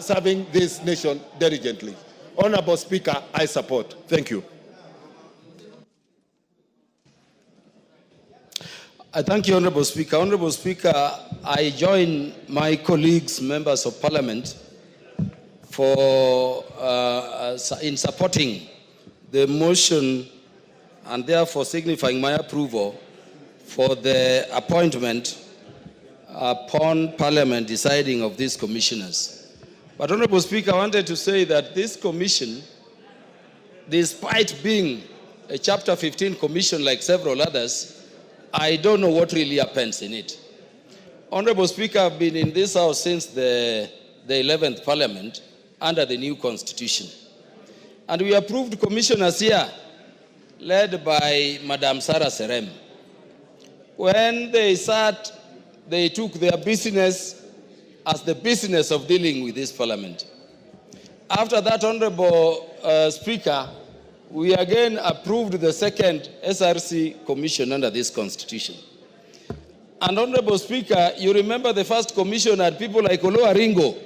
serving this nation diligently. Honorable Speaker, I support. Thank you. I thank you, Honorable Speaker. Honorable Speaker, I join my colleagues, members of Parliament, in supporting the motion and therefore signifying my approval for the appointment upon Parliament deciding of these commissioners. But Honorable Speaker, I wanted to say that this commission, despite being a Chapter 15 commission like several others, I don't know what really happens in it. Honorable Speaker, I've been in this House since the 11th Parliament under the new Constitution. And we approved commissioners here, led by Madam Sarah Serem. When they sat, they took their business as the business of dealing with this Parliament. After that, Honorable Speaker, we again approved the second SRC Commission under this Constitution. And Honorable Speaker, you remember the first commission had people like Olo Aringo,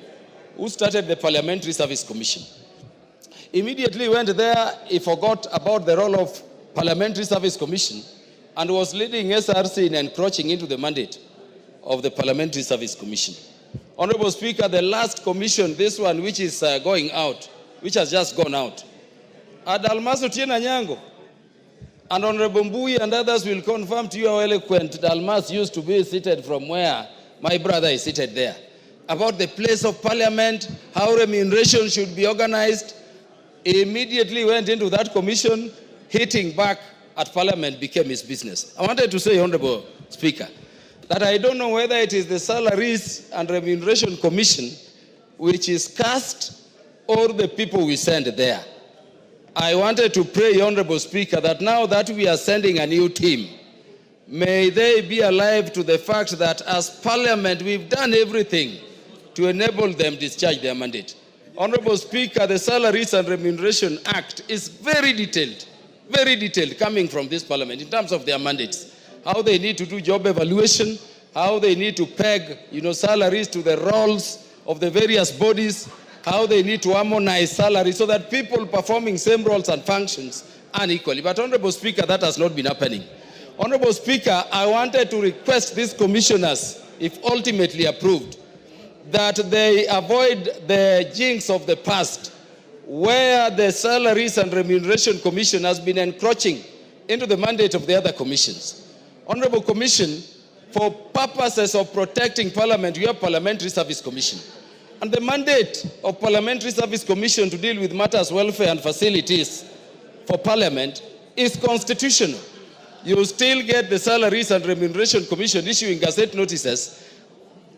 who started the Parliamentary Service Commission. Immediately went there, he forgot about the role of Parliamentary Service Commission and was leading SRC in encroaching into the mandate of the Parliamentary Service Commission. Honorable Speaker, the last commission, this one which is going out, which has just gone out, Dalmas Otieno Anyango, and Honorable Mbui and others will confirm to you how eloquent Dalmas used to be seated from where my brother is seated there, about the place of Parliament, how remuneration should be organized. He immediately went into that commission, hitting back at Parliament became his business. I wanted to say, Honorable Speaker, that I don't know whether it is the Salaries and Remuneration Commission which is cast or the people we send there. I wanted to pray, Honorable Speaker, that now that we are sending a new team, may they be alive to the fact that as Parliament, we've done everything to enable them discharge their mandate. Honorable Speaker, the Salaries and Remuneration Act is very detailed, coming from this Parliament in terms of their mandates, how they need to do job evaluation, how they need to peg, salaries to the roles of the various bodies, how they need to harmonize salaries so that people performing same roles and functions earn equally. But Honorable Speaker, that has not been happening. Honorable Speaker, I wanted to request these commissioners, if ultimately approved, that they avoid the jinx of the past, where the Salaries and Remuneration Commission has been encroaching into the mandate of the other commissions. Honorable Commission, for purposes of protecting Parliament, we have Parliamentary Service Commission. And the mandate of Parliamentary Service Commission to deal with matters, welfare and facilities for Parliament is constitutional. You still get the Salaries and Remuneration Commission issuing gazette notices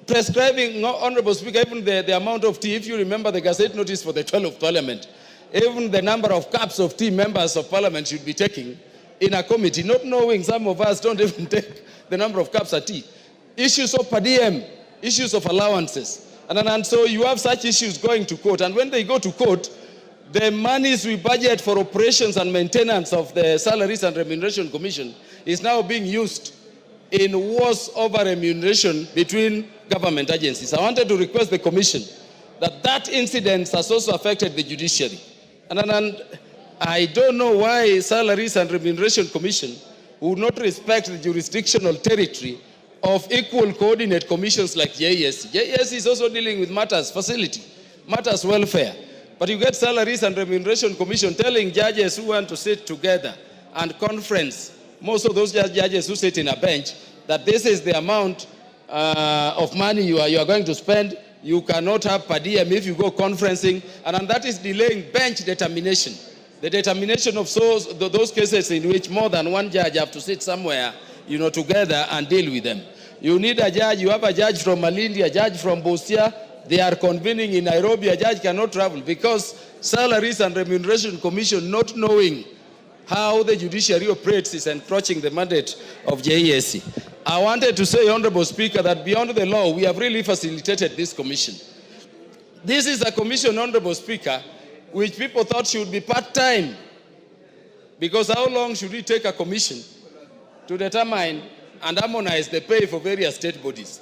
prescribing, Honorable Speaker, even the amount of tea. If you remember the gazette notice for the 12th Parliament, even the number of cups of tea members of Parliament should be taking in a committee, not knowing some of us don't even take the number of cups of tea. Issues of per diem, issues of allowances. And so you have such issues going to court. And when they go to court, the monies we budget for operations and maintenance of the Salaries and Remuneration Commission is now being used in wars over remuneration between government agencies. I wanted to request the Commission that incident has also affected the judiciary. And I don't know why Salaries and Remuneration Commission would not respect the jurisdictional territory of equal coordinate commissions like JSC. JSC is also dealing with matters facility, matters welfare. But you get Salaries and Remuneration Commission telling judges who want to sit together and conference, most of those judges who sit in a bench, that this is the amount of money you are going to spend. You cannot have per diem if you go conferencing, and that is delaying bench determination. The determination of those cases in which more than one judge have to sit somewhere, together and deal with them. You need a judge. You have a judge from Malindi, a judge from Busia. They are convening in Nairobi. A judge cannot travel because Salaries and Remuneration Commission, not knowing how the judiciary operates, is encroaching the mandate of JSC. I wanted to say, Honorable Speaker, that beyond the law, we have really facilitated this commission. This is a commission, Honorable Speaker, which people thought should be part-time. Because how long should it take a commission to determine and harmonize the pay for various state bodies?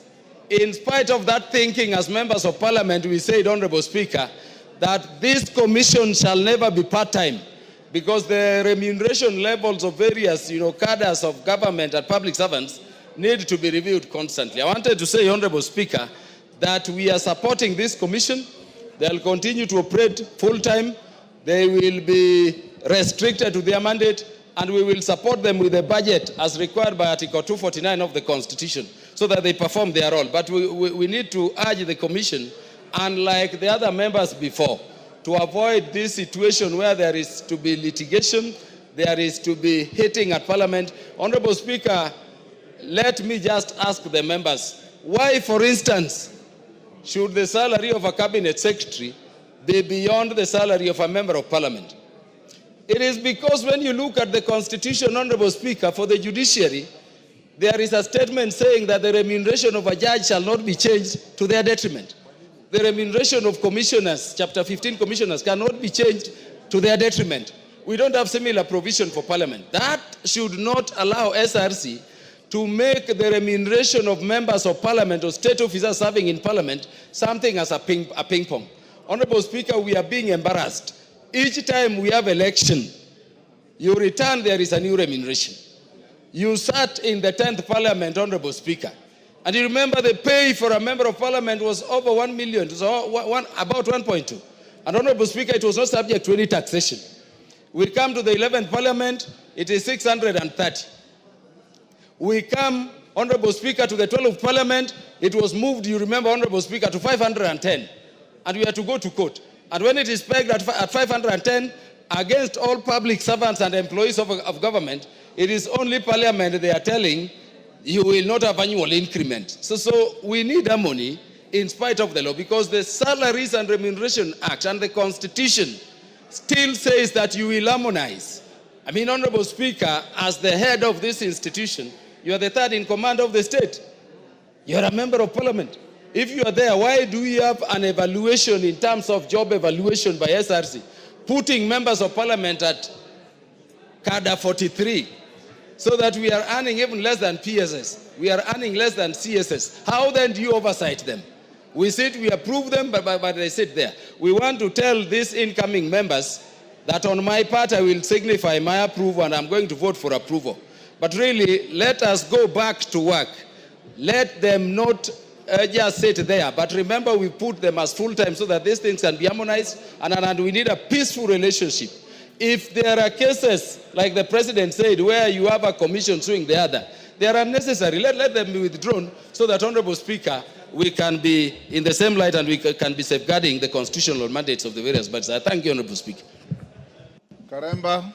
in spite of that thinking, as members of parliament, we said, Honorable Speaker, that this commission shall never be part-time, because the remuneration levels of various, cadres of government and public servants need to be reviewed constantly. I wanted to say, Honorable Speaker, that we are supporting this commission. They'll continue to operate full-time. They will be restricted to their mandate, and we will support them with a budget as required by Article 249 of the Constitution, so that they perform their role. But we need to urge the commission, unlike the other members before, to avoid this situation where there is to be litigation, there is to be hitting at Parliament. Honorable Speaker, let me just ask the members, why, for instance, should the salary of a cabinet secretary be beyond the salary of a member of Parliament? It is because when you look at the Constitution, Honorable Speaker, for the judiciary, there is a statement saying that the remuneration of a judge shall not be changed to their detriment. The remuneration of commissioners, Chapter 15 commissioners, cannot be changed to their detriment. We don't have similar provision for Parliament. That should not allow SRC to make the remuneration of members of Parliament or state officers serving in Parliament something as a ping pong. Honorable Speaker, we are being embarrassed. Each time we have election, you return, there is a new remuneration. You sat in the 10th Parliament, Honorable Speaker, and you remember the pay for a member of Parliament was over 1 million, so about 1.2. And Honorable Speaker, it was not subject to any taxation. We come to the 11th Parliament, it is 630. We come, Honorable Speaker, to the 12th Parliament, it was moved, you remember, Honorable Speaker, to 510. And we had to go to court. And when it is pegged at 510, against all public servants and employees of government, it is only Parliament they are telling you will not have annual increment. So we need harmony in spite of the law, because the Salaries and Remuneration Act and the Constitution still says that you will harmonize. I mean, Honorable Speaker, as the head of this institution, you are the third in command of the state. You are a member of Parliament. If you are there, why do we have an evaluation in terms of job evaluation by SRC, putting members of Parliament at cadre 43, so that we are earning even less than PSS? We are earning less than CSS. How then do you oversight them? We sit, we approve them, but they sit there. We want to tell these incoming members that on my part, I will signify my approval, and I'm going to vote for approval. But really, let us go back to work. Let them not just sit there. But remember, we put them as full-time so that these things can be harmonized, and we need a peaceful relationship. If there are cases, like the President said, where you have a commission suing the other, they are unnecessary. Let them be withdrawn so that, Honorable Speaker, we can be in the same light and we can be safeguarding the constitutional mandates of the various bodies. I thank you, Honorable Speaker. Karemba.